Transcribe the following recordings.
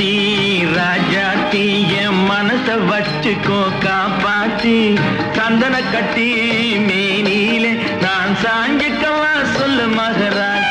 கட்டி ராஜாத்தி என் மனச வச்சுக்கோ காப்பாத்தி சந்தன கட்டி மேனிலே நான் சாஞ்சிக்கவா சொல்லு மகராஜ்.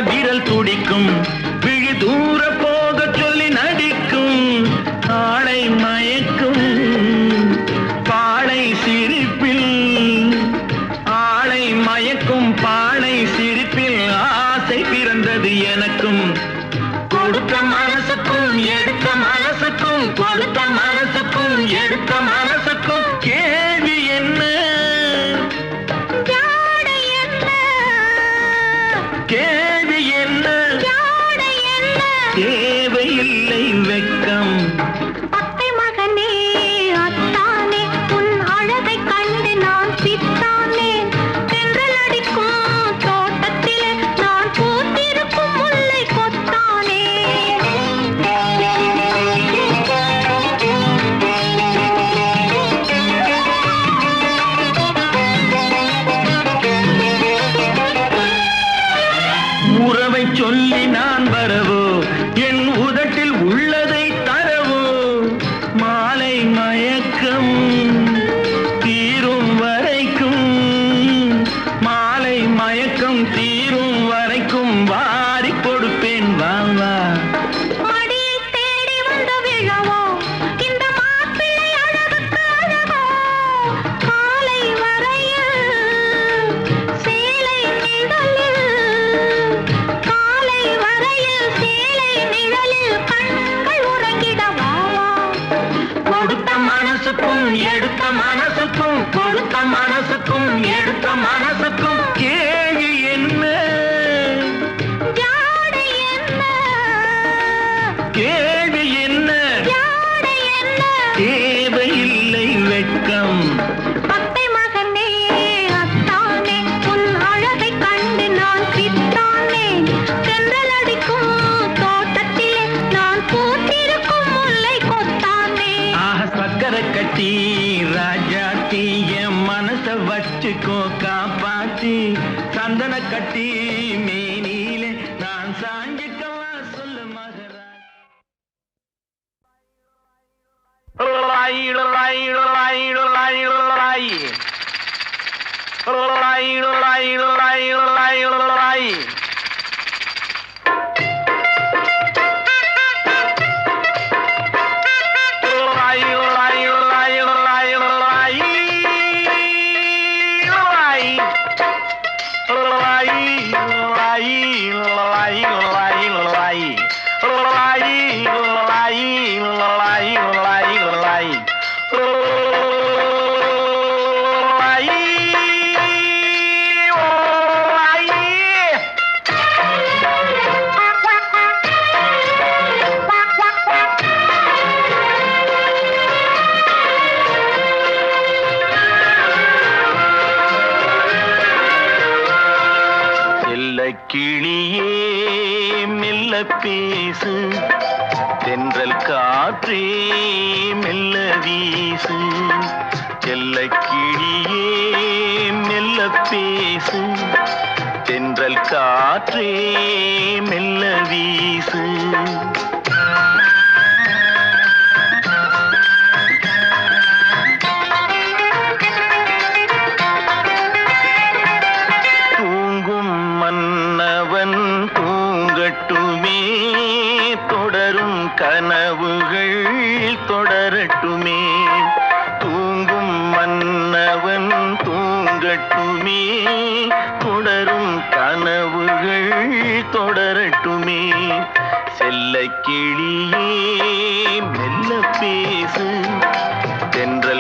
விரல் துடிக்கும் விழி தூர போக சொல்லி நடிக்கும் ஆளை மயக்கும் பாளை சிரிப்பில் ஆளை மயக்கும் பாளை சிரிப்பில் ஆசை பிறந்தது எனக்கும். கொடுத்த மனசுக்கும் எடுத்த மனசுக்கும் கொடுத்த மனசுக்கும் எடுத்த மனசுக்கும் கேள்வி என்ன தேவையில்லை வெட்கம். அத்தை மகனே அத்தானே உன் அழகை கண்டு நான் சித்தானே தென்றல் அடிக்கும் தோட்டத்திலே நான் பூத்திருக்கும் முல்லை கொத்தானே. உறவை சொல்லி நான் வரவோ என் உதட்டில் உள்ளதை தரவோ மாலை மயக்கம் தீரும் வரைக்கும் மாலை மயக்கம் தீரும் வரைக்கும் வாரி கொடுப்பேன் வாவா. மடியை தேடி வந்து விழவோ இந்த மாப்பிள்ளை அழகுக்கு அழகோ காலை வரையில் சேலை நிழலில் காலை வரையில் சேலை நிழலில் கண்கள் உறங்கிடவா. கொடுத்த மனசுக்கும் எடுத்த மனசுக்கும் கொடுத்த மனசுக்கும் எடுத்த மனசுக்கும் கேள்வி என்ன ஜாடை என்ன கேள்வி என்ன ஜாடை என்ன தேவையில்லை வெட்கம். அத்தை மகனே அத்தானே உன் அழகை கண்டு நான் சித்தானே தென்றல் அடிக்கும் தோட்டத்திலே நான் பூத்திருக்கும் முல்லை கொத்தானே. சக்கரை கட்டி ராஜாத்தி என் மனச வச்சுக்கோ காப்பாத்தி சந்தன கட்டி மேனிலே நான் சாஞ்சிக்கவா சொல்லு மகராஜ். கிளியே மெல்ல பேசு தென்றல் காற்றே மெல்ல வீசு செல்ல கிளியே மெல்ல பேசு தென்றல் காற்றே மெல்ல வீசு. தூங்கட்டுமே தொடரும் கனவுகள் தொடரட்டுமே தூங்கும் மன்னவன் தூங்கட்டுமே தொடரும் கனவுகள் தொடரட்டுமே செல்ல கிளியே மெல்ல பேசு தென்றல்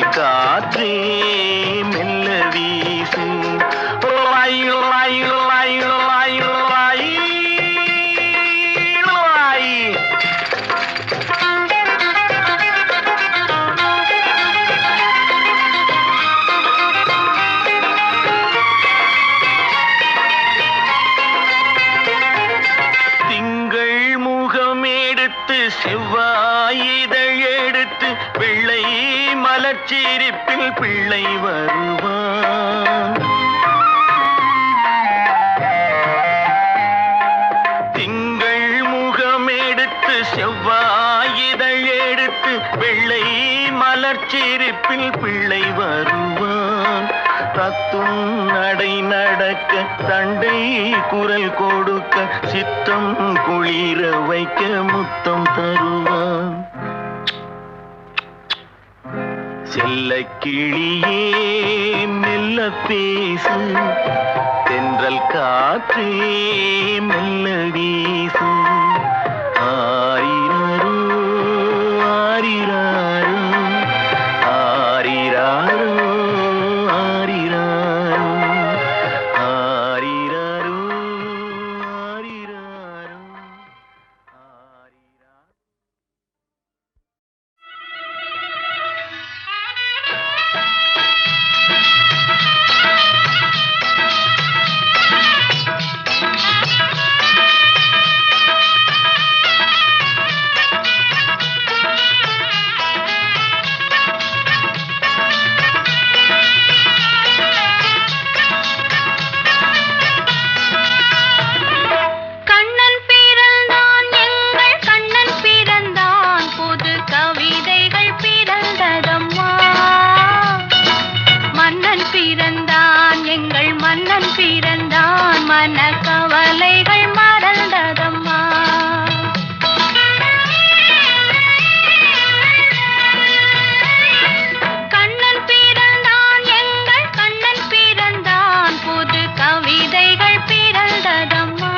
மலர்ச்சிரிப்பில் பிள்ளை வருவான். திங்கள் முகம் எடுத்து செவ்வாயிதழ் எடுத்து வெள்ளை மலர்ச்சிரிப்பில் பிள்ளை வருவான். தத்தும் நடை நடக்க தண்டை குரல் கொடுக்க சித்தம் குளிர வைக்க முத்தம் தருவான். செல்ல கிளியே மெல்ல பேசு, தென்றல் காற்றே மெல்ல வீசு. ஆரிரரோ ஆரிராரோ ஆரிராரோ ஆரிராரோ ஆரிராரோ ஆரிராரோ ஆரிராரோ. கண்ணன் பிறந்தான் எங்கள் கண்ணன் பிறந்தான் புது கவிதைகள் பிறந்ததம்மா. மன்னன் பிறந்தான் எங்கள் மன்னன் பிறந்தான் மன கவலைகள் மறந்ததம்மா. கண்ணன் பிறந்தான் எங்கள் கண்ணன் பிறந்தான் புது கவிதைகள் பிறந்ததம்மா.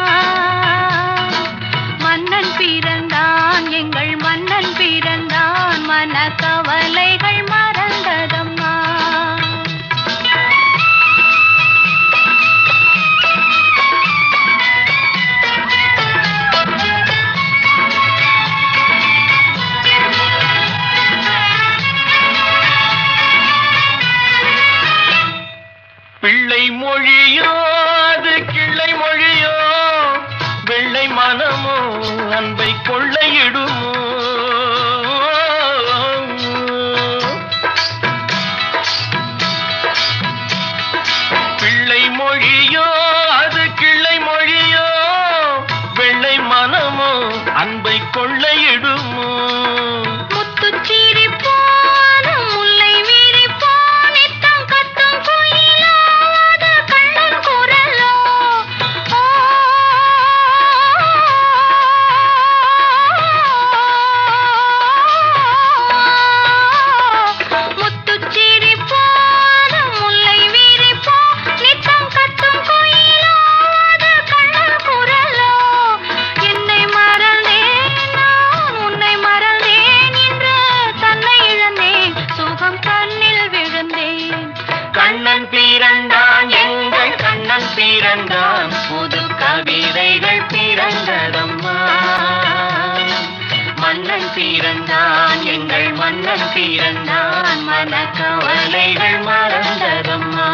மன்னன் பிறந்தான் எங்கள் மன்னன் பிறந்தான் மன கவலைகள் மறந்ததம்மா. பிள்ளை மொழியோ அது கிள்ளை மொழியோ, வெள்ளை மனமோ அன்பை கொள்ளையிடுமோ. பிள்ளை மொழியோ அது கிள்ளை மொழியோ, வெள்ளை மனமோ அன்பை கொள்ளையிடுமோ. முத்துச்சிரிப்போன முல்லை விரிப்போ, நித்தம் கத்தும் குயிலோ அது கண்ணன் குரலோ. முத்துச்சிரிப்போன முல்லை விரிப்போ, நித்தம் கத்தும் குயிலோ அது கண்ணன் குரலோ. என்னை மறந்தேன் நான் உன்னை மறந்தேன் என்று தன்னை இழந்தேன் சுகம் தன்னில் விழுந்தேன். கண்ணன் பிறந்தான் எங்கள் கண்ணன் பிறந்தான் புது கவிதைகள் பிறந்ததம்மா. மன்னன் பிறந்தான் எங்கள் மன்னன் பிறந்தான் மன கவலைகள் மறந்ததம்மா.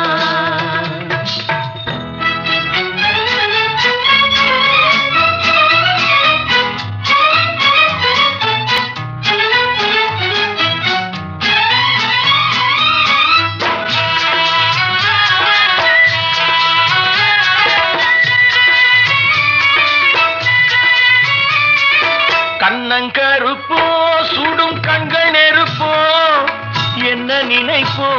கண்ணங்கருப்போ சுடும் கண்கள் நெருப்போ, என்ன நினைப்போ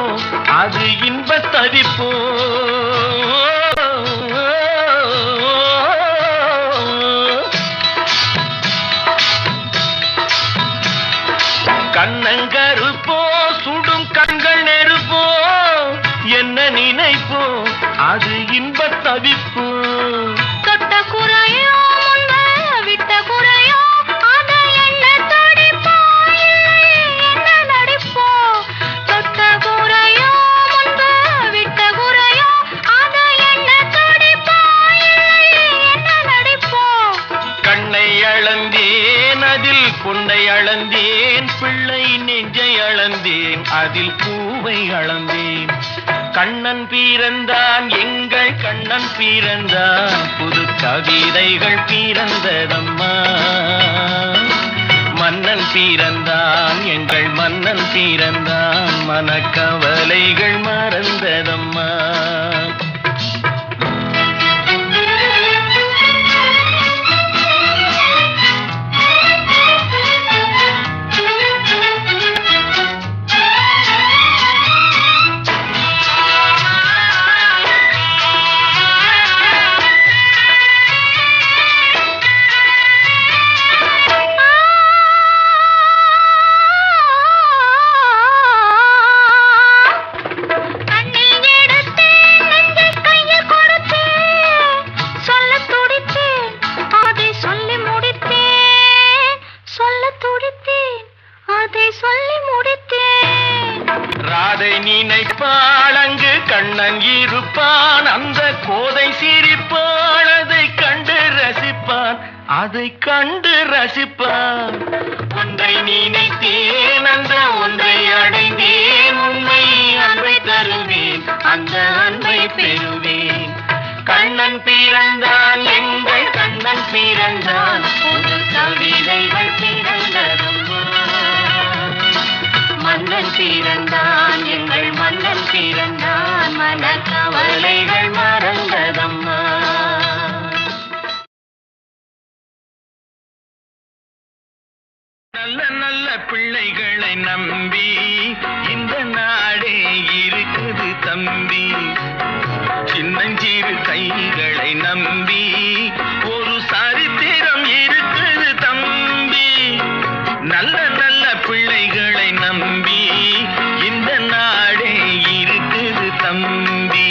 அது இன்பத் தவிப்போ. கண்ணங்கருப்போ சுடும் கண்கள் நெருப்போ, என்ன நினைப்போ அது இன்பத் தவிப்போ. தொட்ட குறையோ முன்பு விட்ட குறையோ அதை என்ன தடிப்போ இல்லை என்ன நடிப்போ. தொட்ட குறையோ முன்பு விட்ட குறையோ அதை என்ன தடிப்போ இல்லை என்ன நடிப்போ. கண்ணை அளந்தேன் அதில் பொன்னை அளந்தேன், பிள்ளை நெஞ்சை அளந்தேன் அதில் பூவை அளந்தேன். கண்ணன் பிறந்தான் எங்கள் கண்ணன் பிறந்தான் புது கவிதைகள் பிறந்ததம்மா. மன்னன் பிறந்தான், எங்கள் மன்னன் பிறந்தான், மனக்கவலைகள் மறந்ததம்மா. ராதை நினைப்பாள் அங்கு கண்ணன் இருப்பான், அந்த கோதை சிரிப்பாள், அதை கண்டு ரசிப்பான், அதை கண்டு ரசிப்பான். ஒன்றை நினைத்தேன், அந்த ஒன்றை அடைந்தேன், உண்மை அன்பை தருவேன், அந்த அன்பை பெறுவேன். கண்ணன் பிறந்தான், எங்கள் கண்ணன் பிறந்தான், புது கவிதைகள் பிறந்ததம்மா. மன்னன் பிறந்தான், எங்கள் மன்னன் பிறந்தான், மனக்கவலைகள் மறந்ததம்மா. நல்ல நல்ல பிள்ளைகளை நம்பி இந்த நாடே இருக்குது தம்பி. சின்னஞ்சிறு கைகளை நம்பி ஒரு சரித்திரம் இருக்குது தம்பி. நல்ல நல்ல பிள்ளைகளை நம்பி இந்த நாடே இருக்குது தம்பி.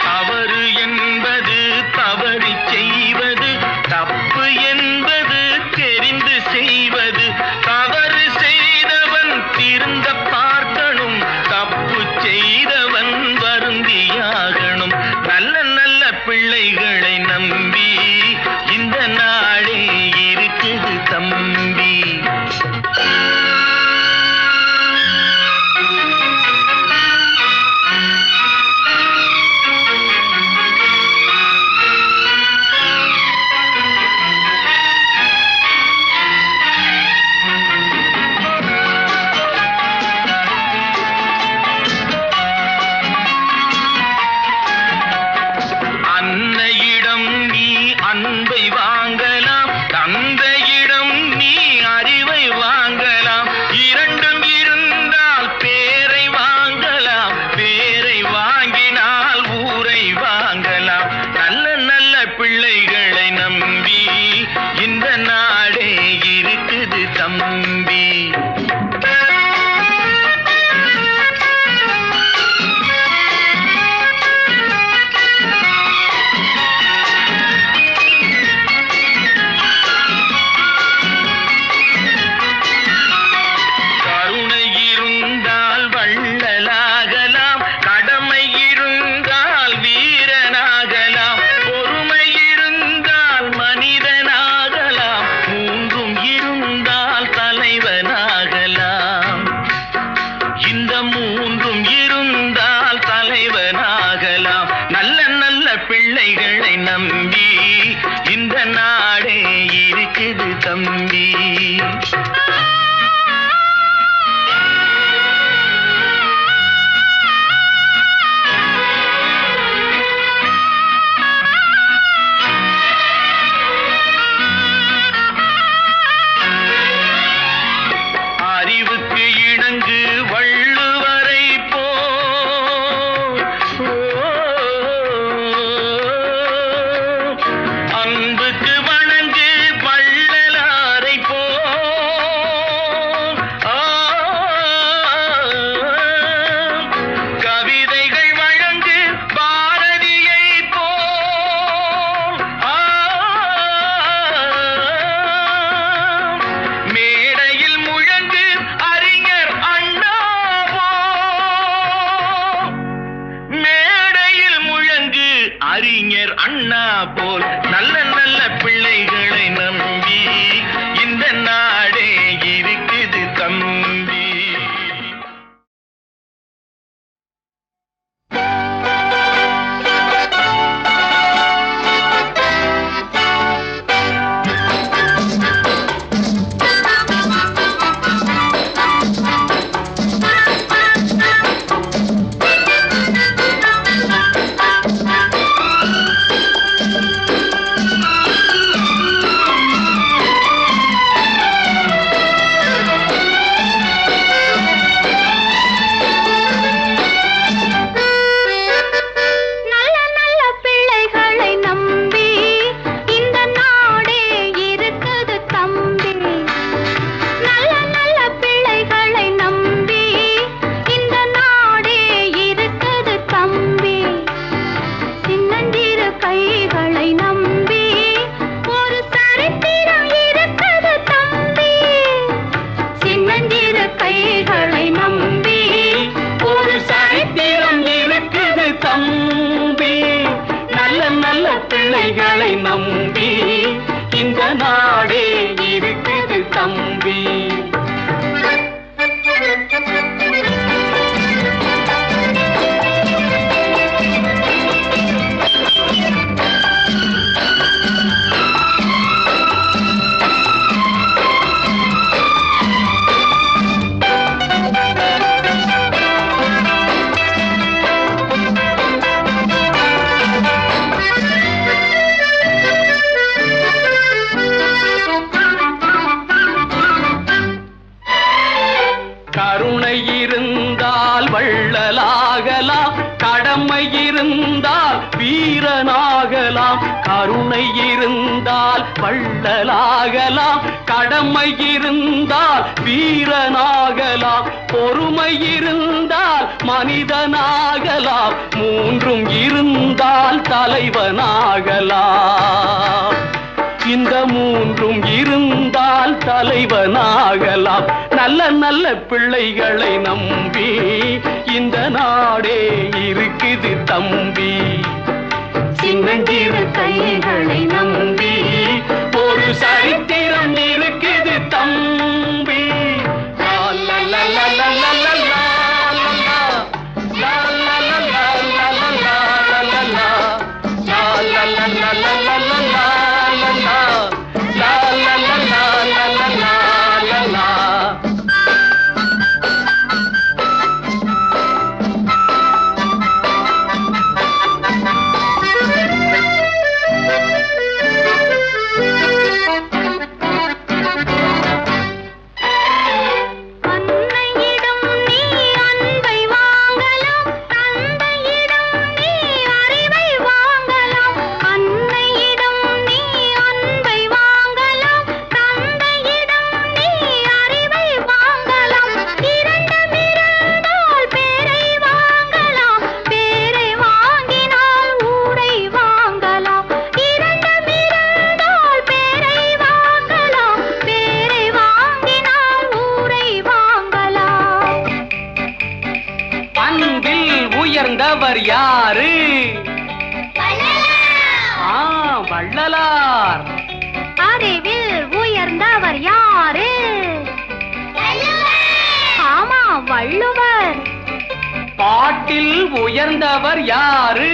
தவறு என்பது தவறி செய்வது, தப்பு என்பது தெரிந்து செய்வது. தவறு செய்தவன் திருந்த பார்க்கணும், தப்பு செய்தவன் வருந்தியாகணும். நல்ல நல்ல பிள்ளைகளை நம்பி இந்த நாடே இருக்குது தம்பி. அன்னையிடம் நீ அன்பை வாங்கலாம், தந்தையிடம் நீ அறிவை வாங்கலாம். இரண்டும் இருந்தால் பேரை வாங்கலாம், பேரை வாங்கினால் ஊரை வாங்கலாம். நல்ல நல்ல பிள்ளைகளை நம்பி இந்த நாடே இருக்குது தம்பி. கருணை இருந்தால் வள்ளலாகலாம், கடமை இருந்தால் வீரனாகலாம், பொறுமை இருந்தால் மனிதனாகலாம், மூன்றும் இருந்தால் தலைவனாகலாம். இந்த மூன்றும் இருந்தால் தலைவனாகலாம். நல்ல நல்ல பிள்ளைகளை நம்பி இந்த நாடே இருக்குது தம்பி. அறிவுக்கு இணங்கு வள்ளுவரை போல், அன்புக்கு வணங்கு வள்ளலாரை போல், கவிதைகள் வழங்கு பாரதியை போல், மேடையில் முழங்கு அறிஞர் அண்ணா போல், மேடையில் முழங்கு அறிஞர் அண்ணா போல். நல்ல நல்ல பிள்ளைகளை நம்பி இந்த நாடே பிள்ளைகளை நம்பி இந்த நாடே இருக்குது தம்பி. கருணை இருந்தால் வள்ளலாகலாம், கடமை இருந்தால் வீரனாகலாம். கருணை இருந்தால் வள்ளலாகலாம், கடமை இருந்தால் வீரனாகலாம். பொறுமை இருந்தால் மனிதனாகலாம், மூன்றும் இருந்தால் தலைவனாகலாம். இந்த மூன்றும் இருந்தால் தலைவனாகலாம். நல்ல நல்ல பிள்ளைகளை நம்பி இந்த நாடே இருக்குது தம்பி. சின்னஞ்சிறு கைகளை நம்பி ஒரு சரித்திரம் இருக்குது தம்பி. உயர்ந்தவர் யாரு? வள்ளலார். அறிவில் உயர்ந்தவர் யாரு? ஆமா, வள்ளுவர். பாட்டில் உயர்ந்தவர் யாரு?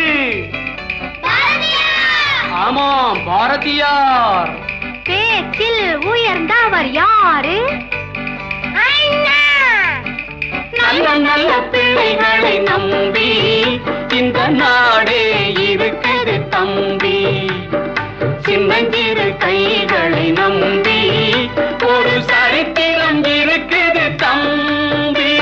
ஆமா, பாரதியார். பேச்சில் உயர்ந்தவர் யாரு? நல்ல நல்ல பிள்ளைகளை நம்பி இந்த நாடே இருக்குது தம்பி. சின்னஞ்சிறு கைகளை நம்பி ஒரு சரித்திரம் இருக்குது தம்பி.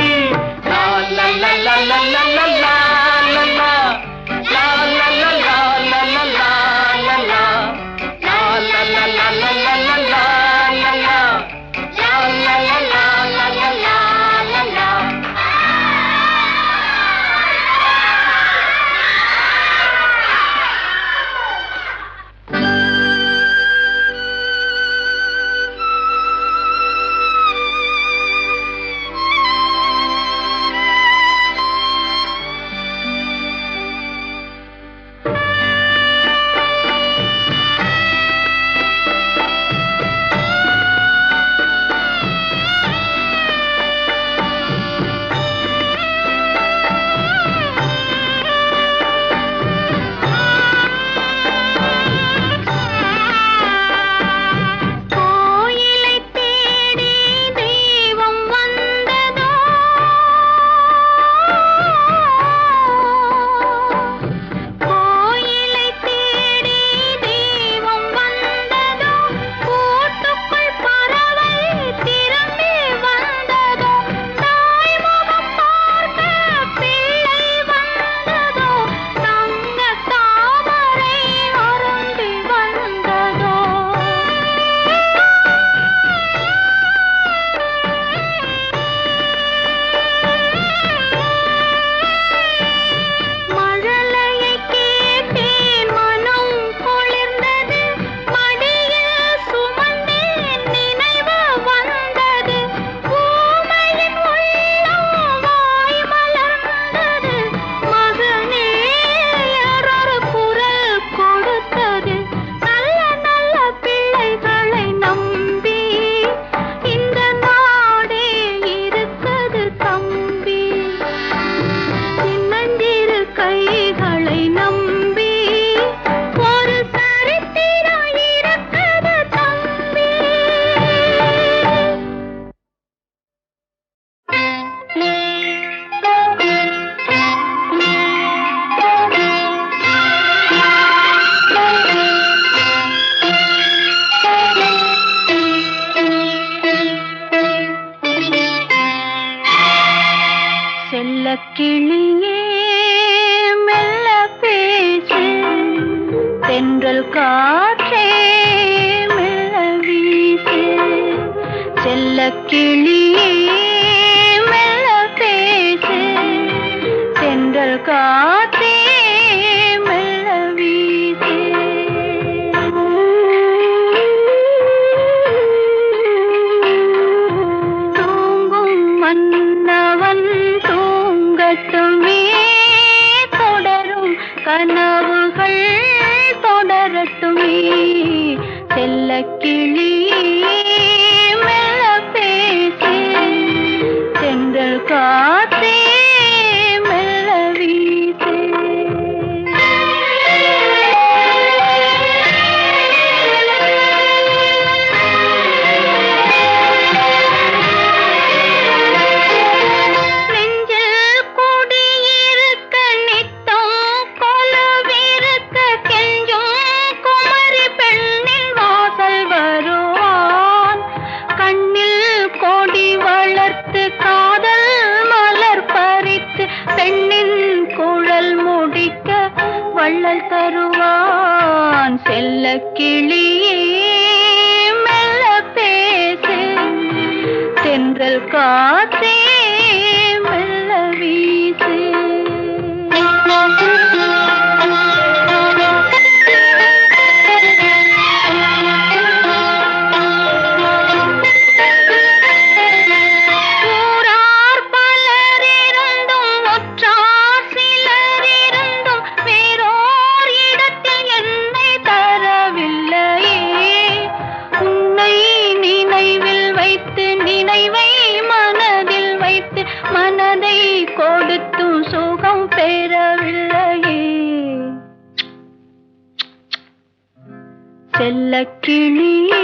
கிளியே மெல்ல பேசு, தென்றல் காற்றே மெல்ல வீசு. செல்ல கிளியே மெல்ல பேசு, தென்றல் காற்றே மெல்ல வீசு. தூங்கும் மன்னவன் தூங்கட்டுமே, தொடரும் கனவுகள் தொடரட்டுமே. செல்ல கிளியே மெல்ல பேசு, தென்றல் காற்றே மெல்ல வீசு. நெஞ்சில் குடியிருக்க நித்தம் கொலுவிருக்க கெஞ்சும் குமரி பெண்ணின் வாசல் வருவான். கண்ணில் கொடி வளர்த்து காதல் மலர் பறித்து பெண்ணின் குழல் முடிக்க வள்ளல் தருவான். செல்ல கிளியே மெல்ல பேசு, தென்றல் காற்றே மெல்ல வீசு. ஊரார் பலரிருந்தும் ஒற்றார் சிலரிருந்தும் வேறோர் இடத்தில் என்னை தரவில்லையே. உன்னை நினைவில் வைத்து நினைவை மனதில் வைத்து மனதை கொடுத்தும் சுகம் பெறவில்லையே. செல்ல கிளியே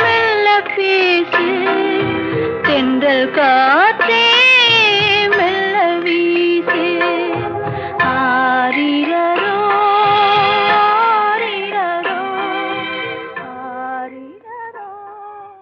மெல்ல பேசு, தென்றல் காற்றே